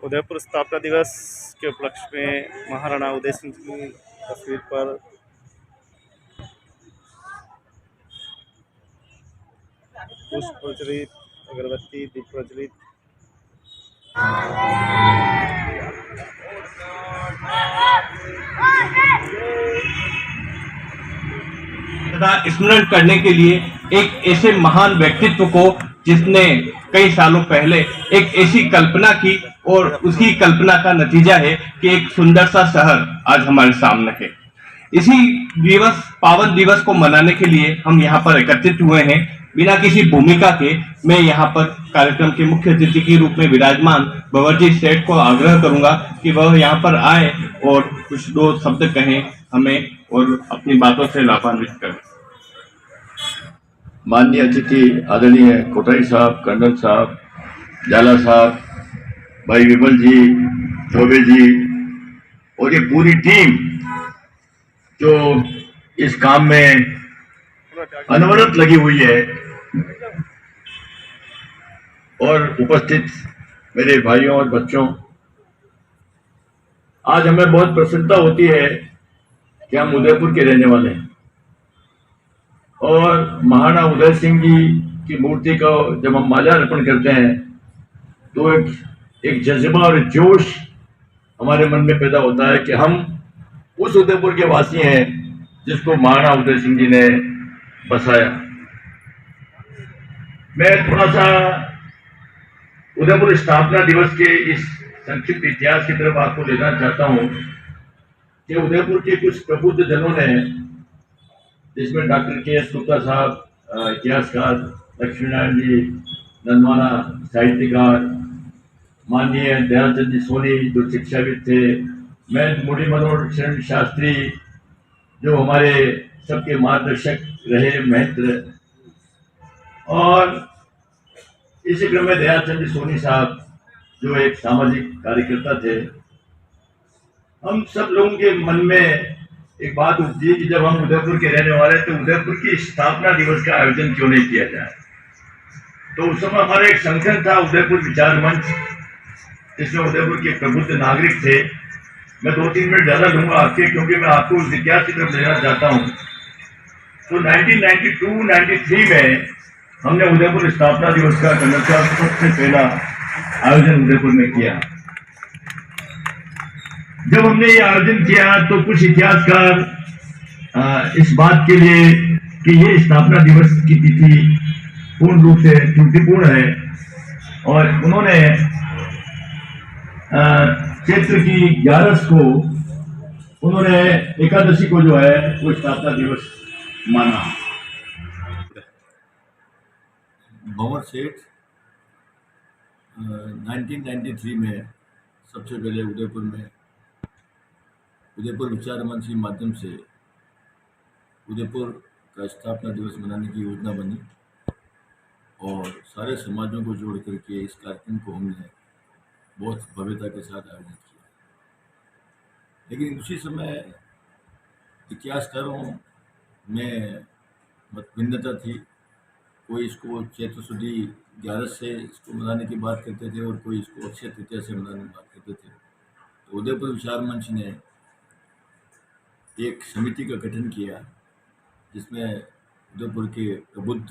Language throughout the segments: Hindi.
उदयपुर स्थापना दिवस के उपलक्ष्य में महाराणा उदय सिंह की तस्वीर पर पुष्प प्रज्वलित, अगरबत्ती, दीप प्रज्वलित। स्मरण करने के लिए एक ऐसे महान व्यक्तित्व को जिसने कई सालों पहले एक ऐसी कल्पना की और उसी कल्पना का नतीजा है कि एक सुंदर सा शहर आज हमारे सामने है। इसी दिवस पावन दिवस को मनाने के लिए हम यहाँ पर एकत्रित हुए हैं। बिना किसी भूमिका के मैं यहाँ पर कार्यक्रम के मुख्य अतिथि के रूप में विराजमान भंवरजी सेठ को आग्रह करूंगा कि वह यहाँ पर आए और कुछ दो शब्द कहें हमें और अपनी बातों से लाभान्वित करें। माननीय अतिथि आदरणीय कोठारी साहब, कर्नल साहब, जाला साहब, भाई विमल जी, चौबे जी और ये पूरी टीम जो इस काम में अनवरत लगी हुई है, और उपस्थित मेरे भाइयों और बच्चों, आज हमें बहुत प्रसन्नता होती है कि हम उदयपुर के रहने वाले हैं और महाराणा उदय सिंह जी की मूर्ति को जब हम माल्यार्पण करते हैं तो एक जज्बा और एक जोश हमारे मन में पैदा होता है कि हम उस उदयपुर के वासी हैं जिसको महाराणा उदय सिंह जी ने बसाया। मैं थोड़ा सा उदयपुर स्थापना दिवस के इस संक्षिप्त इतिहास की तरफ आपको लेना चाहता हूं कि उदयपुर के कुछ प्रबुद्ध जनों ने, जिसमें डॉक्टर के एस गुप्ता साहब इतिहासकार, लक्ष्मीनारायण जी नंदवाना साहित्यकार, माननीय दयालचंद जी सोनी जो शिक्षाविद थे, मैं मुरली मनोहर शरण शास्त्री जो हमारे सबके मार्गदर्शक रहे, महंत, और इसी क्रम में दयालचंद जी सोनी साहब जो एक सामाजिक कार्यकर्ता थे। हम सब लोगों के मन में एक बात उठती कि जब हम उदयपुर के रहने वाले तो उदयपुर की स्थापना दिवस का आयोजन क्यों नहीं किया जाए। तो उस समय हमारा एक संगठन था उदयपुर विचार मंच, जिसमें उदयपुर के प्रबुद्ध नागरिक थे। मैं 2-3 मिनट ज्यादा लूंगा आपके, क्योंकि मैं आपको उस इतिहास की तरफ लेना चाहता हूँ। तो 1992-93 में हमने उदयपुर स्थापना दिवस का सबसे पहला आयोजन उदयपुर में किया। जब हमने ये आयोजन किया तो कुछ इतिहासकार इस बात के लिए कि ये स्थापना दिवस की तिथि पूर्ण रूप से त्रुटिपूर्ण है, और उन्होंने चैत्र की 11 को उन्होंने एकादशी को जो है वो स्थापना दिवस माना। भंवर सेठ 1993 में सबसे पहले उदयपुर विचार मंच के माध्यम से उदयपुर का स्थापना दिवस मनाने की योजना बनी और सारे समाजों को जोड़ करके इस कार्यक्रम को हमने बहुत भव्यता के साथ आयोजित किया। लेकिन उसी समय इतिहासकारों में मतभिन्नता थी। कोई इसको चैत्र शुद्धि 11 से इसको मनाने की बात करते थे और कोई इसको अक्षय तृतीया से मनाने की बात करते थे। तो उदयपुर विचार मंच ने एक समिति का गठन किया, जिसमें उदयपुर के प्रबुद्ध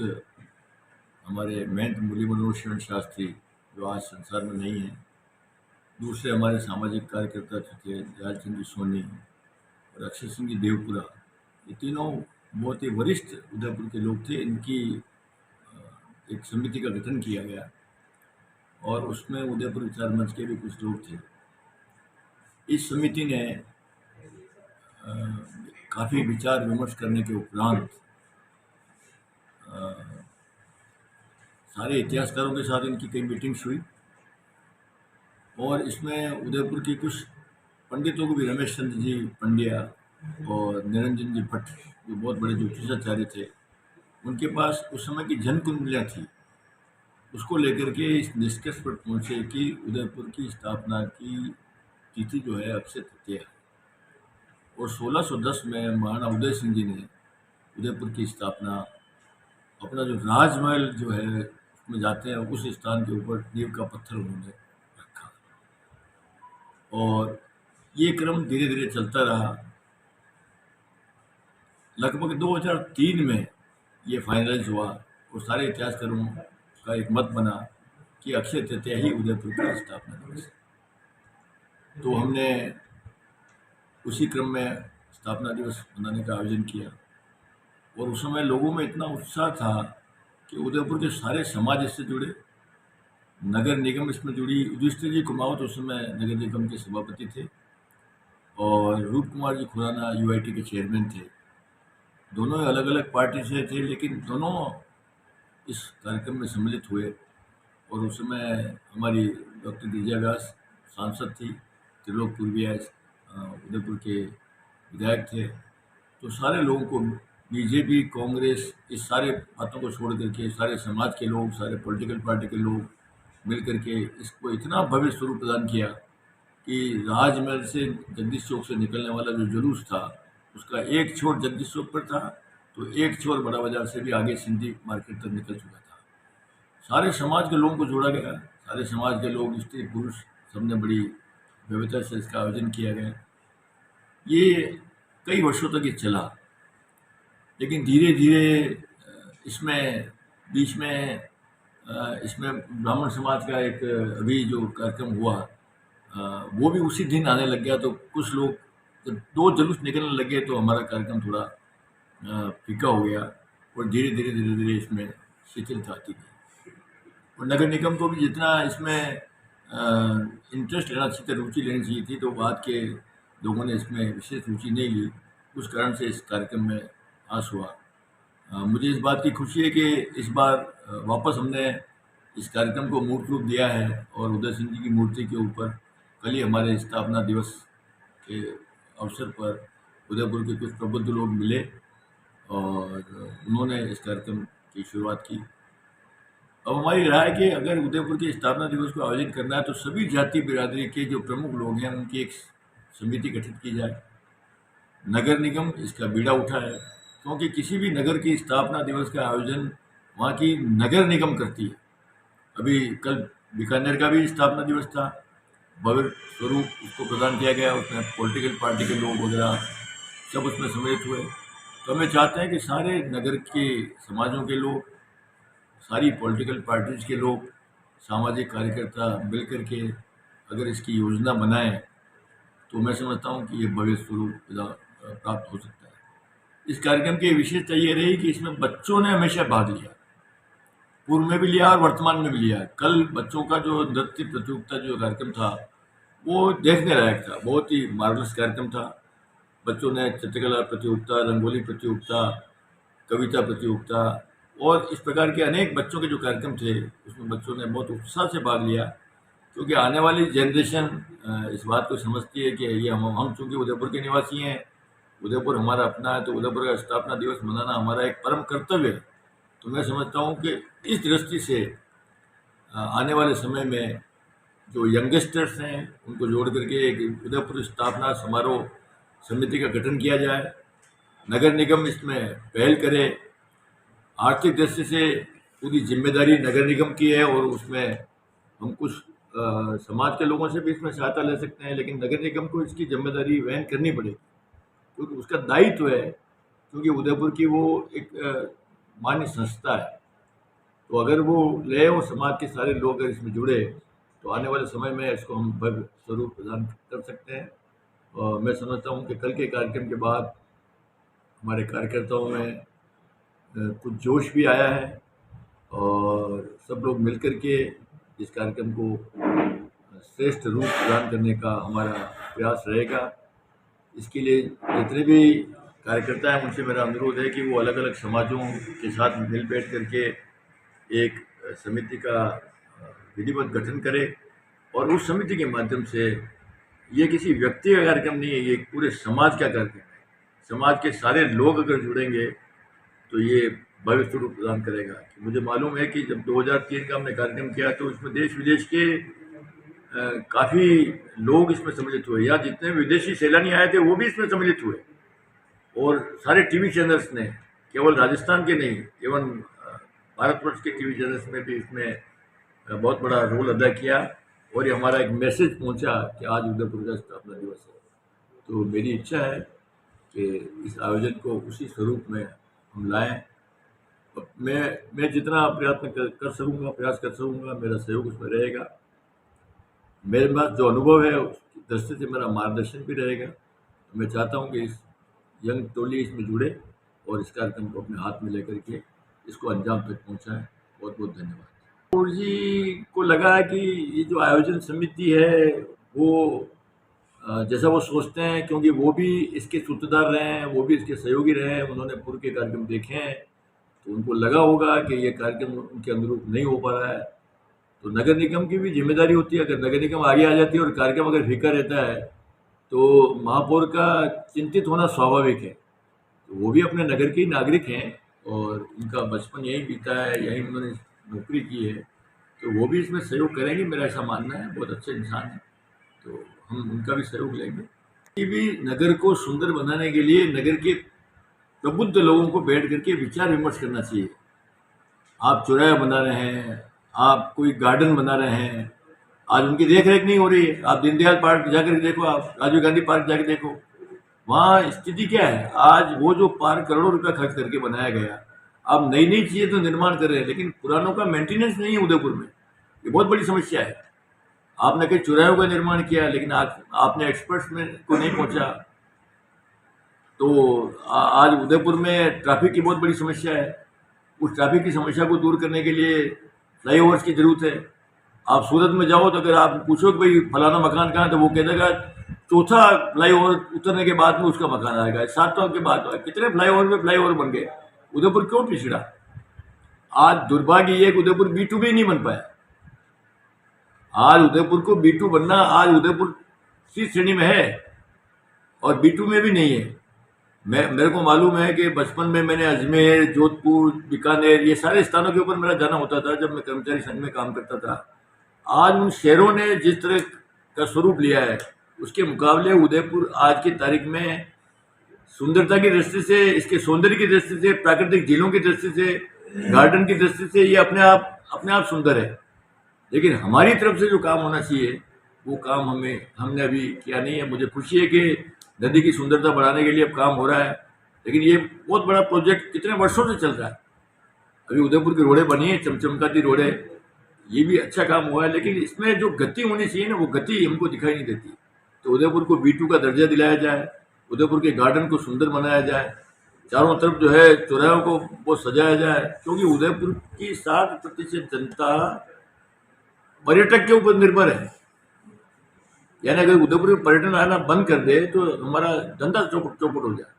हमारे महंत मुरली मनोहर शरण शास्त्री जो आज संसार में नहीं है, दूसरे हमारे सामाजिक कार्यकर्ता थे दयालचंद जी सोनी और अक्षय सिंह जी देवपुरा, ये तीनों बहुत ही वरिष्ठ उदयपुर के लोग थे। इनकी एक समिति का गठन किया गया और उसमें उदयपुर विचार मंच के भी कुछ लोग थे। इस समिति ने काफ़ी विचार विमर्श करने के उपरांत सारे इतिहासकारों के साथ इनकी कई मीटिंग्स हुई और इसमें उदयपुर के कुछ पंडितों को भी, रमेश चंद्र जी पंड्या और निरंजन जी भट्ट जो बहुत बड़े ज्योतिषाचार्य थे, उनके पास उस समय की जन कुंडलियाँ थी। उसको लेकर के इस निष्कर्ष पर पहुँचे कि उदयपुर की स्थापना की तिथि जो है अक्षय तृतीया है और 1610 में महाराणा उदय सिंह जी ने उदयपुर की स्थापना अपना जो राजमहल जो है उसमें जाते हैं उस स्थान के ऊपर नींव का पत्थर उन्होंने रखा। और ये क्रम धीरे धीरे चलता रहा। लगभग 2003 में ये फाइनलाइज हुआ और सारे इतिहासकारों का एक मत बना कि अक्षय तृतीया ही उदयपुर का स्थापना दिवस है। तो हमने उसी क्रम में स्थापना दिवस मनाने का आयोजन किया और उस समय लोगों में इतना उत्साह था कि उदयपुर के सारे समाज इससे जुड़े, नगर निगम इसमें जुड़ी। युधिष्ठिर जी कुमावत उस समय नगर निगम के सभापति थे और रूप कुमार जी खुराना यूआईटी के चेयरमैन थे। दोनों अलग अलग पार्टी से थे लेकिन दोनों इस कार्यक्रम में सम्मिलित हुए और उस समय हमारी डॉक्टर गिरिजा व्यास सांसद थी, त्रिलोक पूर्विया उदयपुर के विधायक थे। तो सारे लोगों को बीजेपी, कांग्रेस, इस सारे बातों को छोड़ करके सारे समाज के लोग, सारे पॉलिटिकल पार्टी के लोग मिल करके इसको इतना भव्य स्वरूप प्रदान किया कि राजमहल से जगदीश चौक से निकलने वाला जो जुलूस था उसका एक छोर जगदीश चौक पर था तो एक छोर बड़ा बाजार से भी आगे सिंधी मार्केट तक निकल चुका था। सारे समाज के लोगों को जोड़ा गया, सारे समाज के लोग, स्त्री पुरुष, सबने बड़ी भव्यता से इसका आयोजन किया गया। ये कई वर्षों तक ये चला, लेकिन धीरे धीरे इसमें बीच में इसमें ब्राह्मण समाज का एक अभी जो कार्यक्रम हुआ वो भी उसी दिन आने लग गया। तो कुछ लोग जब दो जुलूस निकलने लगे तो हमारा कार्यक्रम थोड़ा फीका हो गया और धीरे धीरे इसमें शिथिलता आती गई। और नगर निगम को भी जितना इसमें इंटरेस्ट लेना चाहिए था, रुचि लेनी चाहिए थी, तो बाद के लोगों ने इसमें विशेष रुचि नहीं ली। उस कारण से इस कार्यक्रम में आस हुआ। मुझे इस बात की खुशी है कि इस बार वापस हमने इस कार्यक्रम को मूर्त रूप दिया है और उदय सिंह जी की मूर्ति के ऊपर कल ही हमारे स्थापना दिवस के अवसर पर उदयपुर के कुछ प्रबुद्ध लोग मिले और उन्होंने इस कार्यक्रम की शुरुआत की। अब हमारी राय है कि अगर उदयपुर के स्थापना दिवस को आयोजित करना है तो सभी जाति बिरादरी के जो प्रमुख लोग हैं उनकी एक समिति गठित की जाए। नगर निगम इसका बीड़ा उठाए, क्योंकि किसी भी नगर की स्थापना दिवस का आयोजन वहाँ की नगर निगम करती है। अभी कल बीकानेर का भी स्थापना दिवस था, भव्य स्वरूप उसको प्रदान किया गया, उसमें पॉलिटिकल पार्टी के लोग वगैरह सब उसमें सम्मिलित हुए। तो हमें चाहते हैं कि सारे नगर के समाजों के लोग, सारी पॉलिटिकल पार्टीज के लोग, सामाजिक कार्यकर्ता मिल करके अगर इसकी योजना बनाएं तो मैं समझता हूँ कि ये भव्य स्वरूप प्राप्त हो सकता है। इस कार्यक्रम की विशेषता ये रही कि इसमें बच्चों ने हमेशा भाग लिया, पूर्व में भी लिया और वर्तमान में भी लिया। कल बच्चों का जो नृत्य प्रतियोगिता जो कार्यक्रम था वो देखने लायक था, बहुत ही मार्वलस कार्यक्रम था। बच्चों ने चित्रकला प्रतियोगिता, रंगोली प्रतियोगिता, कविता प्रतियोगिता और इस प्रकार के अनेक बच्चों के जो कार्यक्रम थे उसमें बच्चों ने बहुत उत्साह से भाग लिया, क्योंकि आने वाली जनरेशन इस बात को समझती है कि ये हम चूँकि उदयपुर के निवासी हैं, उदयपुर हमारा अपना है, तो उदयपुर का स्थापना दिवस मनाना हमारा एक परम कर्तव्य है। तो मैं समझता हूँ कि इस दृष्टि से आने वाले समय में जो यंगस्टर्स हैं उनको जोड़ करके एक उदयपुर स्थापना समारोह समिति का गठन किया जाए। नगर निगम इसमें पहल करे। आर्थिक दृष्टि से पूरी जिम्मेदारी नगर निगम की है और उसमें हम कुछ समाज के लोगों से भी इसमें सहायता ले सकते हैं, लेकिन नगर निगम को इसकी जिम्मेदारी वहन करनी पड़ेगी, क्योंकि उसका दायित्व है, क्योंकि उदयपुर की वो एक मान्य संस्था है। तो अगर वो ले और समाज के सारे लोग अगर इसमें जुड़े तो आने वाले समय में इसको हम भव्य स्वरूप प्रदान कर सकते हैं। और मैं समझता हूँ कि कल के कार्यक्रम के बाद हमारे कार्यकर्ताओं में कुछ जोश भी आया है और सब लोग मिलकर के इस कार्यक्रम को श्रेष्ठ रूप प्रदान करने का हमारा प्रयास रहेगा। इसके लिए जितने भी कार्यकर्ता हैं उनसे मेरा अनुरोध है कि वो अलग अलग समाजों के साथ मिल बैठ करके एक समिति का विधिवत गठन करे और उस समिति के माध्यम से, ये किसी व्यक्ति का कार्यक्रम नहीं है, ये एक पूरे समाज का कार्यक्रम है। समाज के सारे लोग अगर जुड़ेंगे तो ये भव्य स्वरूप प्रदान करेगा। मुझे मालूम है कि जब 2003 का हमने कार्यक्रम किया तो इसमें देश विदेश के काफ़ी लोग इसमें सम्मिलित हुए, या जितने विदेशी सैलानी आए थे वो भी इसमें सम्मिलित हुए। और सारे टीवी चैनल्स ने, केवल राजस्थान के नहीं, एवं भारतवर्ष के टीवी चैनल्स में भी इसमें बहुत बड़ा रोल अदा किया। और ये हमारा एक मैसेज पहुंचा कि आज उदयपुर का स्थापना दिवस है। तो मेरी इच्छा है कि इस आयोजन को उसी स्वरूप में हम लाएं। अब मैं जितना प्रयास कर सकूंगा, मेरा सहयोग उसमें रहेगा। मेरे पास जो अनुभव है उसकी दृष्टि से मेरा मार्गदर्शन भी रहेगा। तो मैं चाहता हूं कि इस यंग टोली इसमें जुड़े और इस कार्यक्रम को अपने हाथ में लेकर के इसको अंजाम तक पहुंचाएं। बहुत बहुत धन्यवाद। ठाकुर जी को लगा कि ये जो आयोजन समिति है वो जैसा वो सोचते हैं, क्योंकि वो भी इसके सूत्रधार रहे हैं, वो भी इसके सहयोगी रहे हैं, उन्होंने पूर्व के कार्यक्रम देखे हैं, तो उनको लगा होगा कि ये कार्यक्रम उनके अनुरूप नहीं हो पा रहा है। तो नगर निगम की भी जिम्मेदारी होती है, अगर नगर निगम आगे आ जाती है और कार्यक्रम अगर फीका रहता है तो महापौर का चिंतित होना स्वाभाविक है। तो वो भी अपने नगर के ही नागरिक हैं और उनका बचपन यहीं बीता है, यहीं उन्होंने नौकरी की है, तो वो भी इसमें सहयोग करेंगे, मेरा ऐसा मानना है। बहुत अच्छे इंसान हैं, तो हम उनका भी सहयोग लेंगे। ये भी नगर को सुंदर बनाने के लिए नगर के प्रबुद्ध लोगों को बैठ करके विचार विमर्श करना चाहिए। आप चौराहा बना रहे हैं, आप कोई गार्डन बना रहे हैं, आज उनकी देख रेख नहीं हो रही है। आप दीनदयाल पार्क जाकर देखो, आप राजीव गांधी पार्क जाकर देखो, वहाँ स्थिति क्या है। आज वो जो पार्क करोड़ों रुपया खर्च करके बनाया गया, आप नई नई चीज़ें तो निर्माण कर रहे हैं, लेकिन पुरानों का मेंटेनेंस नहीं है उदयपुर में। ये बहुत बड़ी समस्या है। आपने कई चौराहों का निर्माण किया, लेकिन आपने एक्सपर्ट्स में को नहीं पहुंचा। तो आज उदयपुर में ट्रैफिक की बहुत बड़ी समस्या है। उस ट्रैफिक की समस्या को दूर करने के लिए फ्लाईओवर्स की जरूरत है। आप सूरत में जाओ तो अगर आप पूछो कि भाई फलाना मकान कहाँ है, तो वो कह देगा चौथा फ्लाईओवर उतरने के बाद में उसका मकान आएगा, 7 के बाद। कितने फ्लाईओवर में फ्लाईओवर बन गए। उदयपुर क्यों पिछड़ा। आज दुर्भाग्य ये कि उदयपुर B2B नहीं बन पाया। आज उदयपुर को B2 बनना, आज उदयपुर सी श्रेणी में है और B2 में भी नहीं है। मेरे को मालूम है कि बचपन में मैंने अजमेर, जोधपुर, बीकानेर, ये सारे स्थानों के ऊपर मेरा जाना होता था जब मैं कर्मचारी संघ में काम करता था। आज उन शहरों ने जिस तरह का स्वरूप लिया है, उसके मुकाबले उदयपुर आज की तारीख में सुंदरता की दृष्टि से, इसके सौंदर्य की दृष्टि से, प्राकृतिक झीलों की दृष्टि से, गार्डन की दृष्टि से ये अपने आप सुंदर है। लेकिन हमारी तरफ से जो काम होना चाहिए वो काम हमने अभी किया नहीं है। मुझे खुशी है कि नदी की सुंदरता बढ़ाने के लिए अब काम हो रहा है, लेकिन ये बहुत बड़ा प्रोजेक्ट कितने वर्षों से चल रहा है। अभी उदयपुर की रोडें बनी है, चमचमकाती रोडें, ये भी अच्छा काम हुआ है, लेकिन इसमें जो गति होनी चाहिए ना, वो गति हमको दिखाई नहीं देती। तो उदयपुर को B2 का दर्जा दिलाया जाए, उदयपुर के गार्डन को सुंदर बनाया जाए, चारों तरफ जो है चौराहों को वो सजाया जाए, क्योंकि उदयपुर की 60% जनता पर्यटक के ऊपर निर्भर है। यानी अगर उदयपुर में पर्यटन आना बंद कर दे तो हमारा धंधा चौपट हो जाए।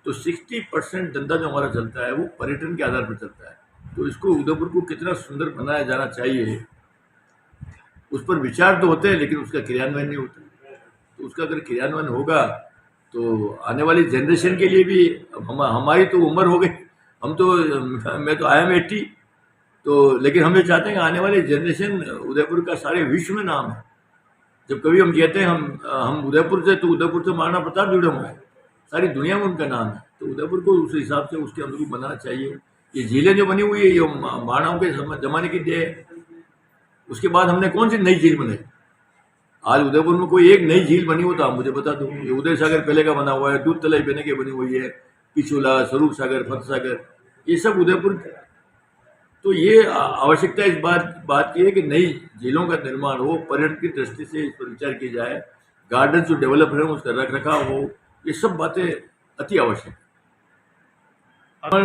तो 60% धंधा जो हमारा चलता है वो पर्यटन के आधार पर चलता है। तो इसको उदयपुर को कितना सुंदर बनाया जाना चाहिए, उस पर विचार तो होते हैं, लेकिन उसका क्रियान्वयन नहीं होता। तो उसका अगर क्रियान्वयन होगा तो आने वाली जनरेशन के लिए भी, हमारी तो उम्र हो गई, मैं तो I am 80, तो लेकिन हम ये चाहते हैं कि आने वाली जनरेशन उदयपुर का सारे विश्व में नाम है। जब कभी हम कहते हैं हम उदयपुर से, तो उदयपुर से महाराणा प्रताप जुड़े हुए हैं, सारी दुनिया में उनका नाम है। तो उदयपुर को उस हिसाब से उसके अनुरूप बनाना चाहिए। ये झीलें जो बनी हुई है ये महाराणाओं के जमाने की देह है। उसके बाद हमने कौन सी नई झील बनाई। आज उदयपुर में कोई एक नई झील बनी हो तो आप मुझे बता दो। ये उदय सागर पहले का बना हुआ है, दूध तलाई पहले की बनी हुई है, पिछोला, स्वरूप सागर, फत सागर, ये सब उदयपुर। तो ये आवश्यकता इस बात की है कि नई झीलों का निर्माण हो, पर्यटन की दृष्टि से इस पर विचार किया जाए, गार्डन जो डेवलप है उसका रख रखाव हो, ये सब बातें अति आवश्यक है।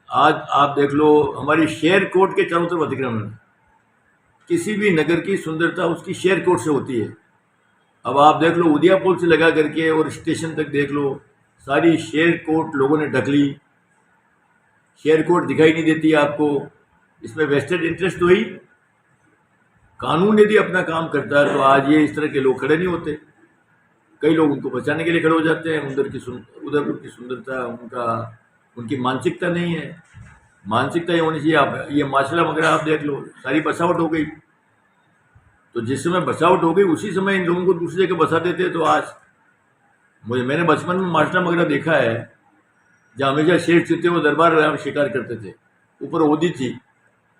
आज आप देख लो हमारी शेर कोट के चारों तरफ अतिक्रमण है। किसी भी नगर की सुंदरता उसकी शेर कोट से होती है। अब आप देख लो उदिया पुल से लगा करके और स्टेशन तक देख लो, सारी शेर कोट लोगों ने ढक ली। शेयर कोर्ट दिखाई नहीं देती आपको। इसमें वेस्टेड इंटरेस्ट तो ही, कानून यदि अपना काम करता है तो आज ये इस तरह के लोग खड़े नहीं होते। कई लोग उनको बचाने के लिए खड़े हो जाते हैं। उदयपुर की सुंदरता उनकी मानसिकता नहीं है। मानसिकता ये होनी चाहिए। आप ये माशला वगैरह आप देख लो, सारी बसावट हो गई। तो जिस समय बसावट हो गई उसी समय इन लोगों को दूसरी जगह बसा देते। तो आज मैंने बचपन में माशला वगैरह देखा है, जहाँ हमेशा शेर चीते वो दरबार शिकार करते थे। ऊपर होदी थी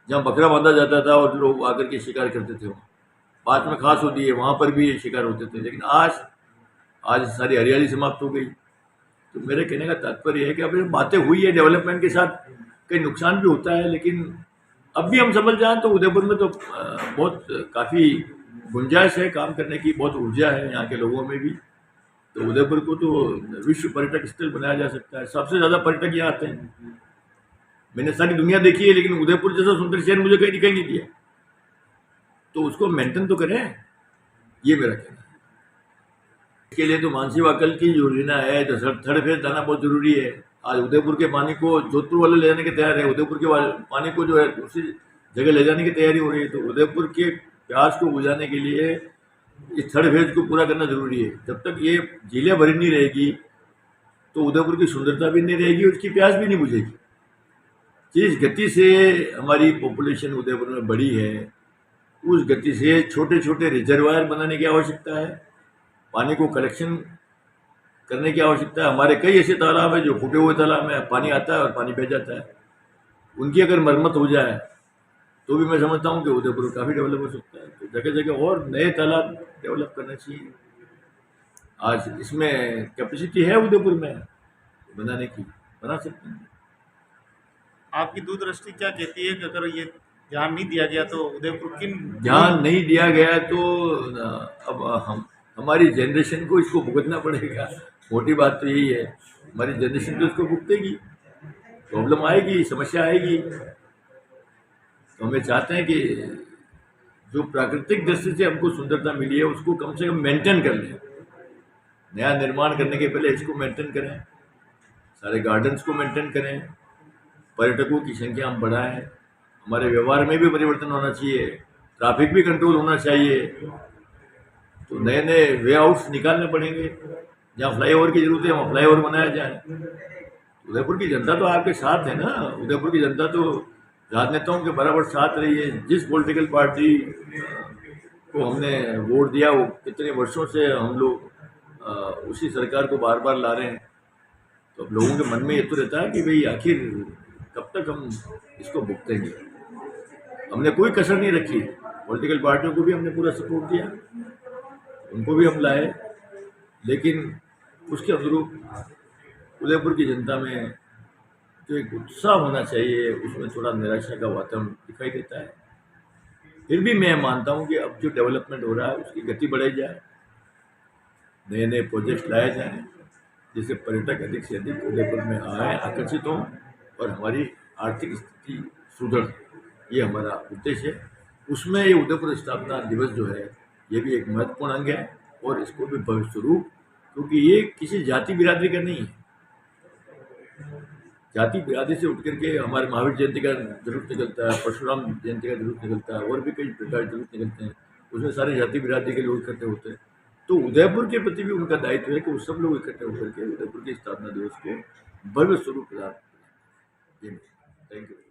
जहाँ बकरा बांधा जाता था और लोग आकर के शिकार करते थे वहाँ। बाद में खास होती है, वहाँ पर भी ये शिकार होते थे। लेकिन आज सारी हरियाली समाप्त हो गई। तो मेरे कहने का तात्पर्य है कि अब ये बातें हुई है डेवलपमेंट के साथ, कई नुकसान भी होता है, लेकिन अब भी हम समझ जाएं तो उदयपुर में तो बहुत काफ़ी गुंजाइश है काम करने की, बहुत ऊर्जा है यहाँ के लोगों में भी। तो उदयपुर को तो विश्व पर्यटक स्थल बनाया जा सकता है। सबसे ज़्यादा पर्यटक यहाँ आते हैं। मैंने सारी दुनिया देखी है, लेकिन उदयपुर जैसा सुंदर शहर मुझे कहीं दिखाई नहीं दिया। तो उसको मेंटेन तो करें, ये मेरा कहना है। इसके लिए तो मानसी वाकल की योजना है, जो थर्ड फेज लाना बहुत जरूरी है। आज उदयपुर के पानी को जोधपुर वाले ले जाने की तैयार है, उदयपुर के पानी को जो है दूसरी जगह ले जाने की तैयारी हो रही है। तो उदयपुर के प्यास को बुझाने के लिए इस थर्ड फेज को पूरा करना जरूरी है। जब तक ये झीलें भरी नहीं रहेगी तो उदयपुर की सुंदरता भी नहीं रहेगी, उसकी प्यास भी नहीं बुझेगी। जिस गति से हमारी पॉपुलेशन उदयपुर में बढ़ी है, उस गति से छोटे छोटे रिजर्वायर बनाने की आवश्यकता है, पानी को कलेक्शन करने की आवश्यकता है। हमारे कई ऐसे तालाब हैं जो फूटे हुए तालाब में पानी आता है और पानी बह जाता है। उनकी अगर मरम्मत हो जाए तो भी मैं समझता हूँ कि उदयपुर काफ़ी डेवलप हो सकता है। तो जगह जगह और नए तालाब डेवलप करने चाहिए। आज इसमें कैपेसिटी है उदयपुर में बनाने की, बना सकते हैं। आपकी दूरदृष्टि क्या कहती है कि अगर ये ध्यान नहीं दिया गया तो उदयपुर किन ध्यान नहीं दिया गया तो अब हमारी जनरेशन को इसको भुगतना पड़ेगा। मोटी बात तो यही है, हमारी जनरेशन तो इसको भुगतेगी, प्रॉब्लम आएगी, समस्या आएगी। तो हमें चाहते हैं कि जो प्राकृतिक दृष्टि से हमको सुंदरता मिली है उसको कम से कम मेंटेन कर लें। नया निर्माण करने के पहले इसको मेंटेन करें, सारे गार्डन्स को मेंटेन करें, पर्यटकों की संख्या हम बढ़ाएं, हमारे व्यवहार में भी परिवर्तन होना चाहिए, ट्रैफिक भी कंट्रोल होना चाहिए। तो नए नए वे आउट्स निकालने पड़ेंगे। जहाँ फ्लाईओवर की जरूरत है वहाँ फ्लाईओवर बनाया जाए। उदयपुर की जनता तो आपके साथ है ना, उदयपुर की जनता तो राजनेताओं के बराबर साथ रही है। जिस पॉलिटिकल पार्टी को हमने वोट दिया वो कितने वर्षों से हम लोग उसी सरकार को बार बार ला रहे हैं। तो अब लोगों के मन में ये तो रहता है कि भाई आखिर कब तक हम इसको भुगतेंगे। हमने कोई कसर नहीं रखी, पॉलिटिकल पार्टियों को भी हमने पूरा सपोर्ट दिया, उनको भी हम लाए, लेकिन उसके अनुरूप उदयपुर की जनता में जो एक उत्साह होना चाहिए उसमें थोड़ा निराशा का वातावरण दिखाई देता है। फिर भी मैं मानता हूँ कि अब जो डेवलपमेंट हो रहा है उसकी गति बढ़ाई जाए, नए नए प्रोजेक्ट लाए जाएँ, जिससे पर्यटक अधिक से अधिक उदयपुर में आए, आकर्षित हों और हमारी आर्थिक स्थिति सुधर। ये हमारा उद्देश्य है। उसमें ये उदयपुर स्थापना दिवस जो है ये भी एक महत्वपूर्ण अंग है और इसको भी भविष्य स्वरूप, क्योंकि ये किसी जाति बिरादरी का नहीं है। जाति बिरादरी से उठ करके हमारे महावीर जयंती का जुलूस निकलता है, परशुराम जयंती का जुलूस निकलता है और भी कई प्रकार के जुलूस निकलते हैं, उसमें सारे जाति बिरादरी के लोग इकट्ठे होते हैं। तो उदयपुर के प्रति भी उनका दायित्व है कि वो सब लोग इकट्ठे होकर के उदयपुर की स्थापना दिवस को भव्य स्वरूप प्रदान करें। Thank you.